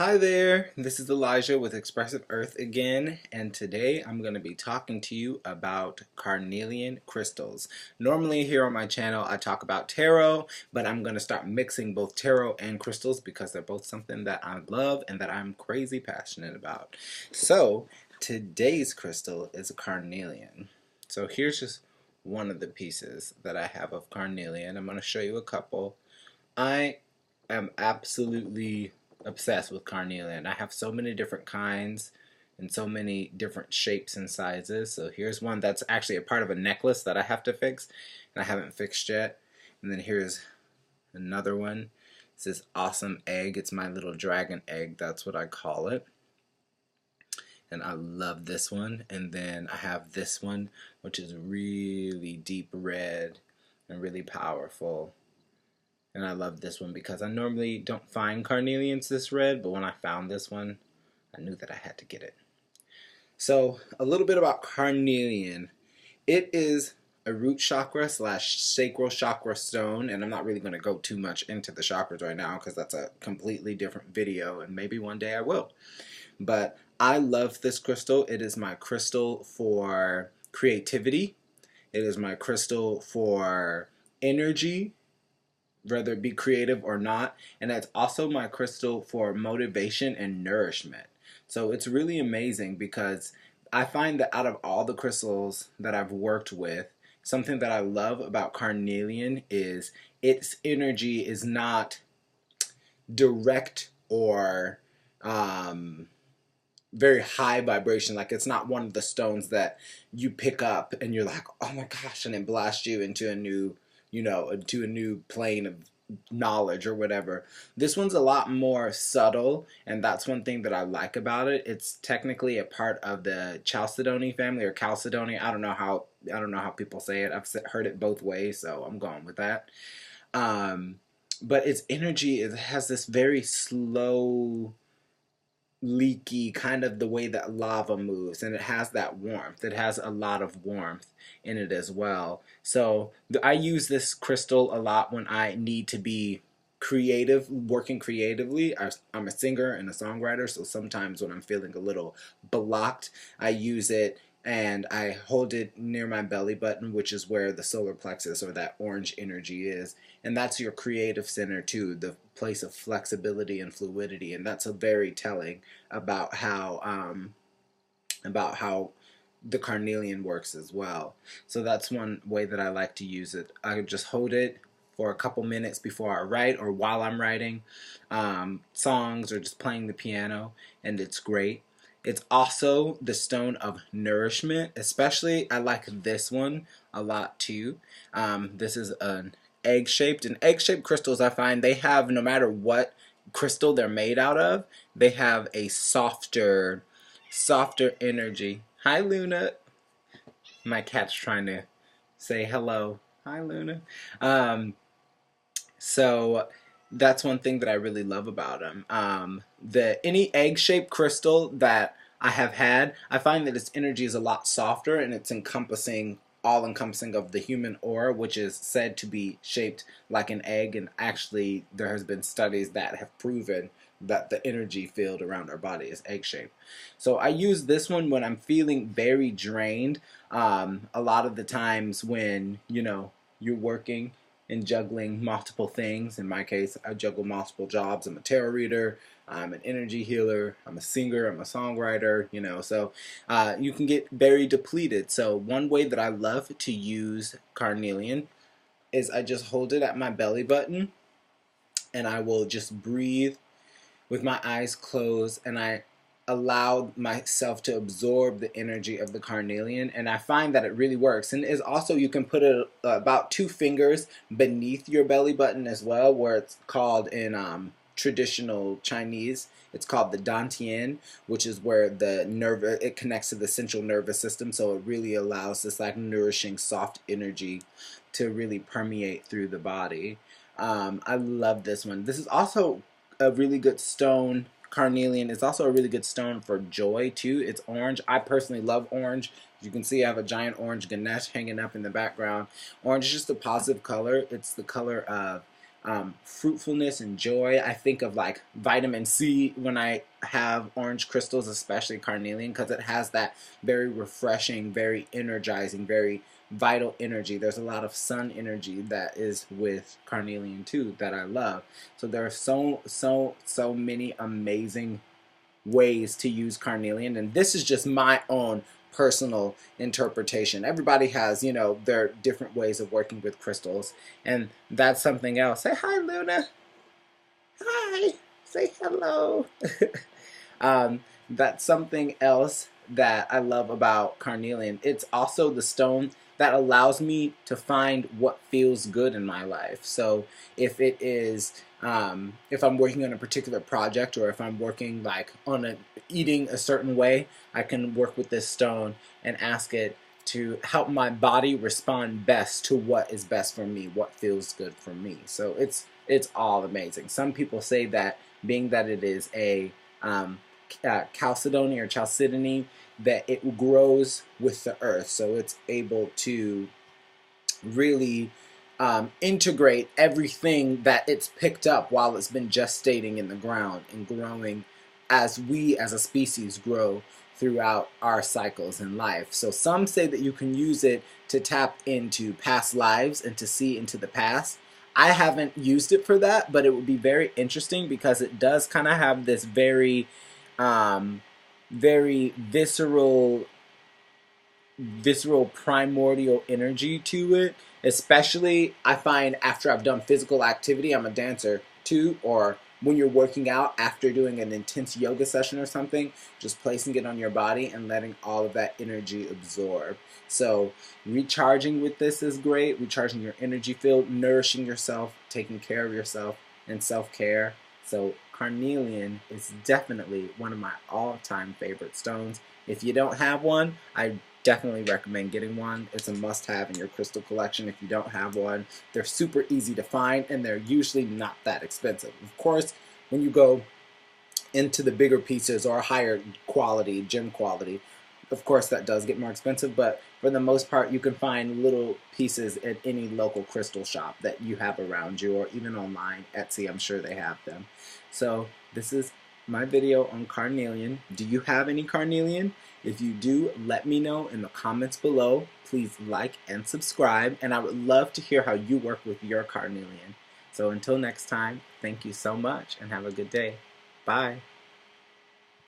Hi there, this is Elijah with Expressive Earth again, and today I'm going to be talking to you about carnelian crystals. Normally here on my channel I talk about tarot, but I'm going to start mixing both tarot and crystals because they're both something that I love and that I'm crazy passionate about. So today's crystal is a carnelian. So here's just one of the pieces that I have of carnelian. I'm going to show you a couple. I am absolutely obsessed with carnelian. I have so many different kinds and so many different shapes and sizes. So here's one that's actually a part of a necklace that I have to fix and I haven't fixed yet. And then here's another one. It's this awesome egg. It's my little dragon egg. That's what I call it. And I love this one. And then I have this one, which is really deep red and really powerful. And I love this one because I normally don't find carnelians this red, but when I found this one, I knew that I had to get it. So a little bit about carnelian. It is a root chakra slash sacral chakra stone, and I'm not really going to go too much into the chakras right now because that's a completely different video, and maybe one day I will. But I love this crystal. It is my crystal for creativity. It is my crystal for energy, whether it be creative or not, and that's also my crystal for motivation and nourishment. So it's really amazing because I find that out of all the crystals that I've worked with, something that I love about carnelian is its energy is not direct or very high vibration. Like, it's not one of the stones that you pick up and you're like, oh my gosh, and it blasts you into a new, into a new plane of knowledge or whatever. This one's a lot more subtle, and that's one thing that I like about it. It's technically a part of the Chalcedony family, or Chalcedony. I don't know how people say it. I've heard it both ways, so I'm going with that. But its energy, it has this very slow, leaky, kind of the way that lava moves, and it has that warmth. It has a lot of warmth in it as well. So I use this crystal a lot when I need to be creative, working creatively. I'm a singer and a songwriter, so sometimes when I'm feeling a little blocked, I use it and I hold it near my belly button, which is where the solar plexus or that orange energy is. And that's your creative center too, the place of flexibility and fluidity. And that's a very telling about how the carnelian works as well. So that's one way that I like to use it. I just hold it for a couple minutes before I write or while I'm writing songs or just playing the piano, and it's great. It's also the stone of nourishment. Especially I like this one a lot too. This is an egg-shaped, and egg-shaped crystals, I find they have, no matter what crystal they're made out of, they have a softer energy. Hi, Luna. My cat's trying to say hello. Hi, Luna. So that's one thing that I really love about them. Any egg-shaped crystal that I have had, I find that its energy is a lot softer, and it's all-encompassing of the human aura, which is said to be shaped like an egg. And actually, there has been studies that have proven that the energy field around our body is egg-shaped. So I use this one when I'm feeling very drained. A lot of the times when, you're working and juggling multiple things. In my case, I juggle multiple jobs. I'm a tarot reader, I'm an energy healer, I'm a singer, I'm a songwriter, so you can get very depleted. So one way that I love to use carnelian is I just hold it at my belly button and I will just breathe with my eyes closed, and I allow myself to absorb the energy of the carnelian, and I find that it really works. And is also, you can put it about 2 fingers beneath your belly button as well, where it's called in traditional Chinese, it's called the dantian, which is where it connects to the central nervous system. So it really allows this like nourishing soft energy to really permeate through the body. I love this one. This is also a really good stone. Carnelian is also a really good stone for joy too. It's orange. I personally love orange. As you can see, I have a giant orange Ganesh hanging up in the background. Orange is just a positive color. It's the color of fruitfulness and joy. I think of like vitamin C when I have orange crystals, especially carnelian, because it has that very refreshing, very energizing, very vital energy. There's a lot of sun energy that is with carnelian too that I love. So there are so many amazing ways to use carnelian, and this is just my own personal interpretation. Everybody has, you know, their different ways of working with crystals, and that's something else. Say hi, Luna. Hi. Say hello. That's something else that I love about carnelian. It's also the stone that allows me to find what feels good in my life. So if it is, if I'm working on a particular project, or if I'm working like on eating a certain way, I can work with this stone and ask it to help my body respond best to what is best for me, what feels good for me. So it's all amazing. Some people say that being that it is a chalcedony or chalcedony, that it grows with the earth, so it's able to really integrate everything that it's picked up while it's been gestating in the ground and growing as we as a species grow throughout our cycles in life. So some say that you can use it to tap into past lives and to see into the past. I haven't used it for that, but it would be very interesting because it does kind of have this very very visceral primordial energy to it. Especially I find after I've done physical activity, I'm a dancer too, or when you're working out after doing an intense yoga session or something, just placing it on your body and letting all of that energy absorb. So recharging with this is great, recharging your energy field, nourishing yourself, taking care of yourself, and self-care. So carnelian is definitely one of my all-time favorite stones. If you don't have one, I definitely recommend getting one. It's a must-have in your crystal collection if you don't have one. They're super easy to find, and they're usually not that expensive. Of course, when you go into the bigger pieces or higher quality, gem quality, of course that does get more expensive, but for the most part you can find little pieces at any local crystal shop that you have around you, or even online, Etsy, I'm sure they have them. So this is my video on carnelian. Do you have any carnelian? If you do, let me know in the comments below. Please like and subscribe, and I would love to hear how you work with your carnelian. So until next time, thank you so much and have a good day. Bye.